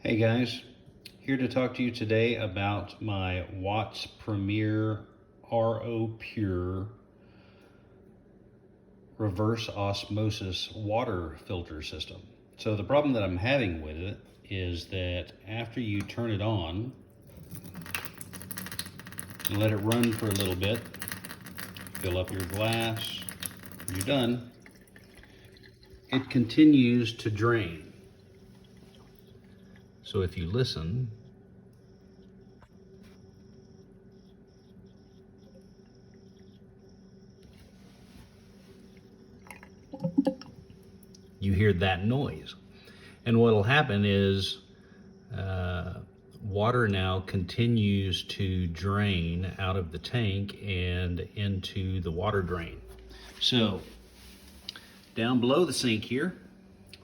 Hey guys, here to talk to you today about my Watts Premier RO Pure reverse osmosis water filter system. So the problem that I'm having with it is that after you turn it on and let it run for a little bit, fill up your glass, you're done, it continues to drain. So if you listen, you hear that noise. And what'll happen is water now continues to drain out of the tank and into the water drain. So down below the sink here,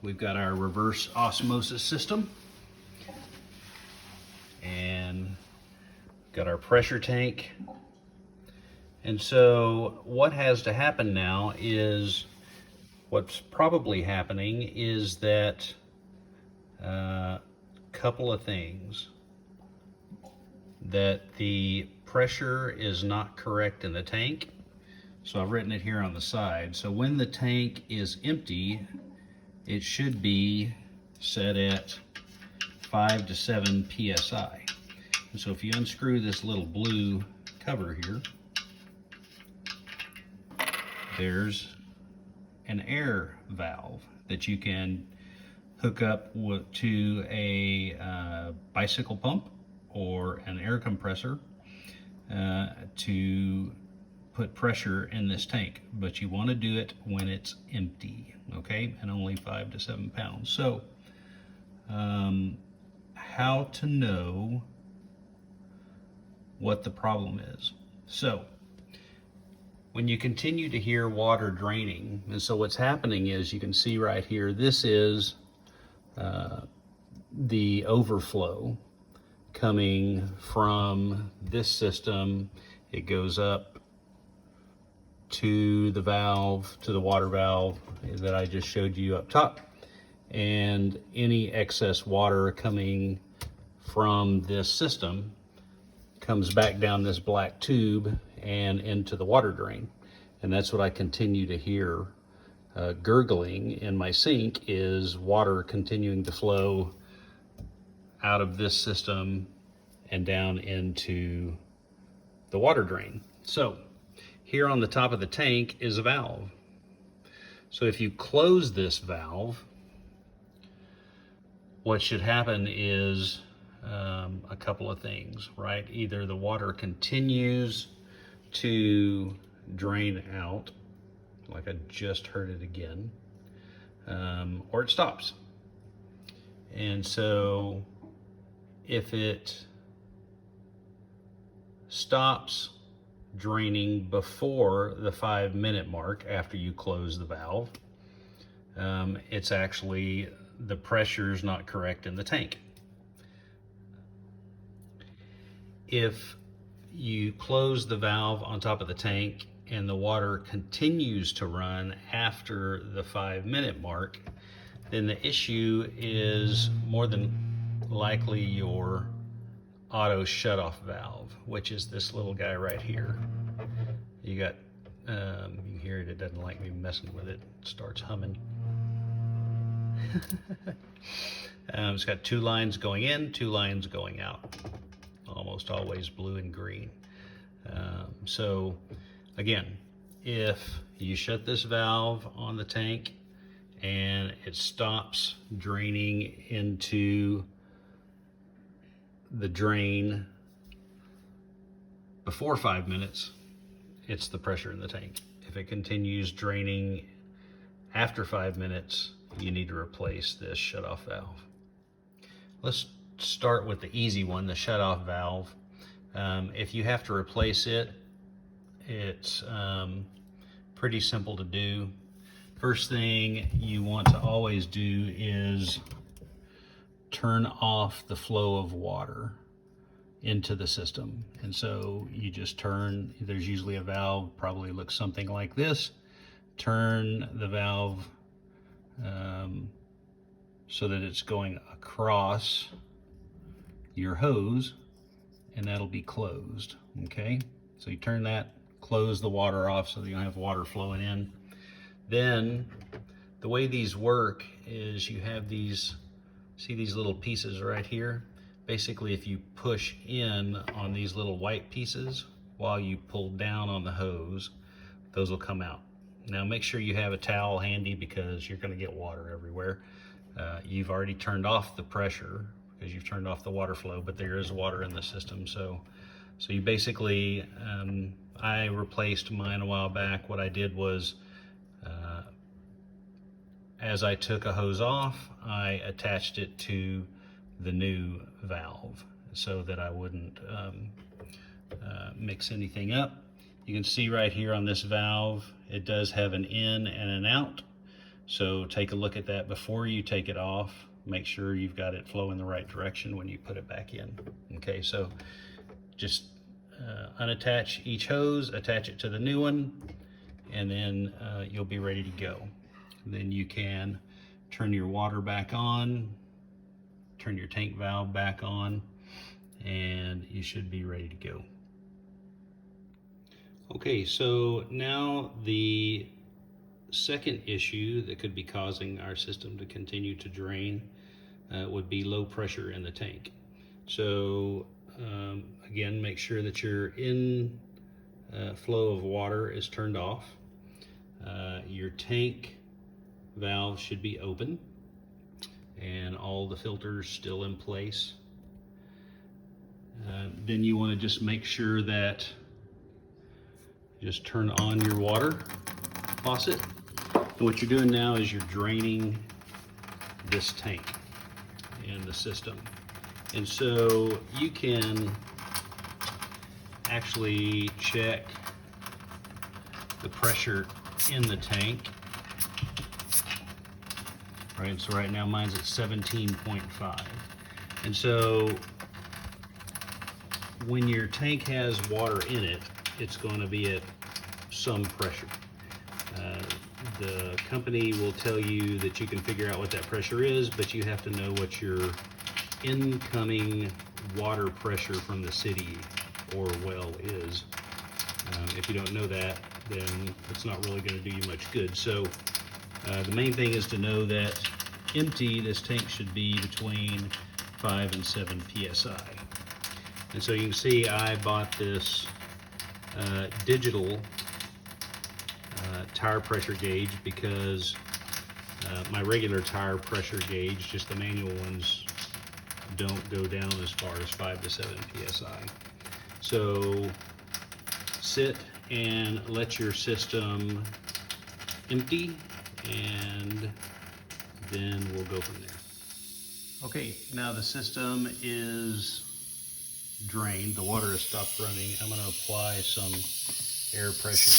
we've got our reverse osmosis system and got our pressure tank. And so what has to happen now is, what's probably happening is that couple of things. That the pressure is not correct in the tank. So I've written it here on the side. So when the tank is empty, it should be set at 5 to 7 psi. And so if you unscrew this little blue cover here, there's an air valve that you can hook up to a bicycle pump or an air compressor to put pressure in this tank, but you want to do it when it's empty, okay, and only 5 to 7 pounds. So how to know what the problem is. So when you continue to hear water draining, and so what's happening is, you can see right here, this is the overflow coming from this system. It goes up to the valve, to the water valve that I just showed you up top, and any excess water coming from this system comes back down this black tube and into the water drain. And that's what I continue to hear gurgling in my sink, is water continuing to flow out of this system and down into the water drain. So here on the top of the tank is a valve. So if you close this valve, what should happen is a couple of things, right? Either the water continues to drain out, like I just heard it again, or it stops. And so if it stops draining before the 5-minute mark after you close the valve, it's actually the pressure's not correct in the tank. If you close the valve on top of the tank and the water continues to run after the 5-minute mark, then the issue is more than likely your auto shutoff valve, which is this little guy right here. You got, you hear it doesn't like me messing with it. It starts humming. It's got 2 lines going in, 2 lines going out. Almost always blue and green. So again, if you shut this valve on the tank and it stops draining into the drain before 5 minutes, it's the pressure in the tank. If it continues draining after 5 minutes, you need to replace this shutoff valve. Let's start with the easy one, the shutoff valve. If you have to replace it, it's pretty simple to do. First thing you want to always do is turn off the flow of water into the system. And so you just turn, there's usually a valve, probably looks something like this. Turn the valve so that it's going across your hose, and that'll be closed, okay? So you turn that, close the water off so that you don't have water flowing in. Then the way these work is you have these, see these little pieces right here? Basically, if you push in on these little white pieces while you pull down on the hose, those will come out. Now make sure you have a towel handy because you're gonna get water everywhere. You've already turned off the pressure because you've turned off the water flow, but there is water in the system. So you basically, I replaced mine a while back. What I did was, as I took a hose off, I attached it to the new valve so that I wouldn't mix anything up. You can see right here on this valve, it does have an in and an out. So take a look at that before you take it off. Make sure you've got it flowing the right direction when you put it back in. Okay, so just unattach each hose, attach it to the new one, and then you'll be ready to go. Then you can turn your water back on, turn your tank valve back on, and you should be ready to go. Okay, so now the second issue that could be causing our system to continue to drain would be low pressure in the tank. So again, make sure that your flow of water is turned off. Your tank valve should be open and all the filters still in place. Then you want to just make sure that just turn on your water faucet. And what you're doing now is you're draining this tank in the system. And so you can actually check the pressure in the tank. Right, so right now mine's at 17.5. And so when your tank has water in it, it's going to be at some pressure. The company will tell you that you can figure out what that pressure is, but you have to know what your incoming water pressure from the city or well is. If you don't know that, then it's not really going to do you much good. So the main thing is to know that empty, this tank should be between 5 and 7 psi. And so you can see I bought this digital tire pressure gauge because my regular tire pressure gauge, just the manual ones, don't go down as far as 5 to 7 psi. So sit and let your system empty, and then we'll go from there. Okay, now the system is drained. The water has stopped running. I'm going to apply some air pressure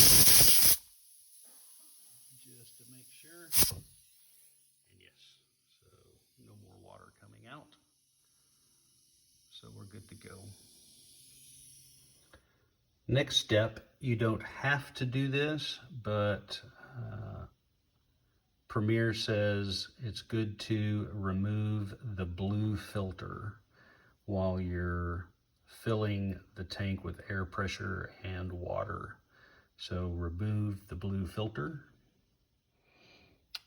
just to make sure. And yes, so no more water coming out. So we're good to go. Next step, you don't have to do this, but Premier says it's good to remove the blue filter while you're filling the tank with air pressure and water. So remove the blue filter.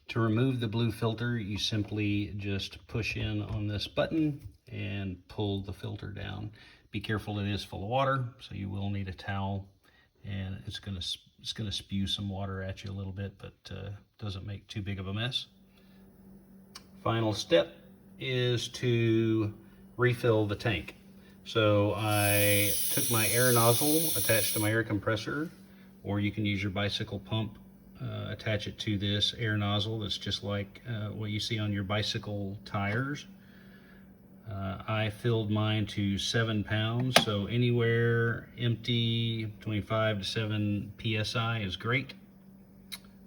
To remove the blue filter, you simply just push in on this button and pull the filter down. Be careful, it is full of water, so you will need a towel, and it's gonna spew some water at you a little bit, but doesn't make too big of a mess. Final step is to refill the tank. So I took my air nozzle attached to my air compressor, or you can use your bicycle pump, attach it to this air nozzle that's just like what you see on your bicycle tires. I filled mine to 7 pounds, so anywhere empty between 5 to 7 psi is great.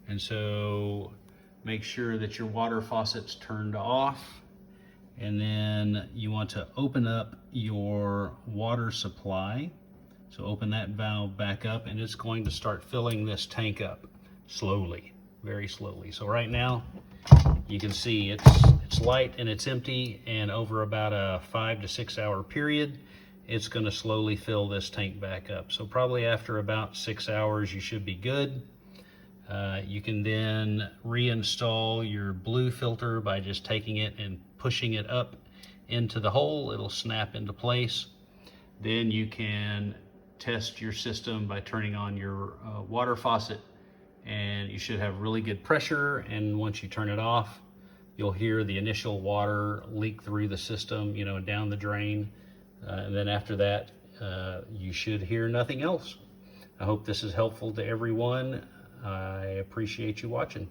And so make sure that your water faucet's turned off, and then you want to open up your water supply. So open that valve back up, and it's going to start filling this tank up slowly, very slowly. So right now You can see it's light and it's empty, and over about a 5 to 6 hour period, it's going to slowly fill this tank back up. So probably after about 6 hours, you should be good. You can then reinstall your blue filter by just taking it and pushing it up into the hole. It'll snap into place. Then you can test your system by turning on your water faucet, and you should have really good pressure. And once you turn it off, you'll hear the initial water leak through the system, you know, down the drain. And then after that, you should hear nothing else. I hope this is helpful to everyone. I appreciate you watching.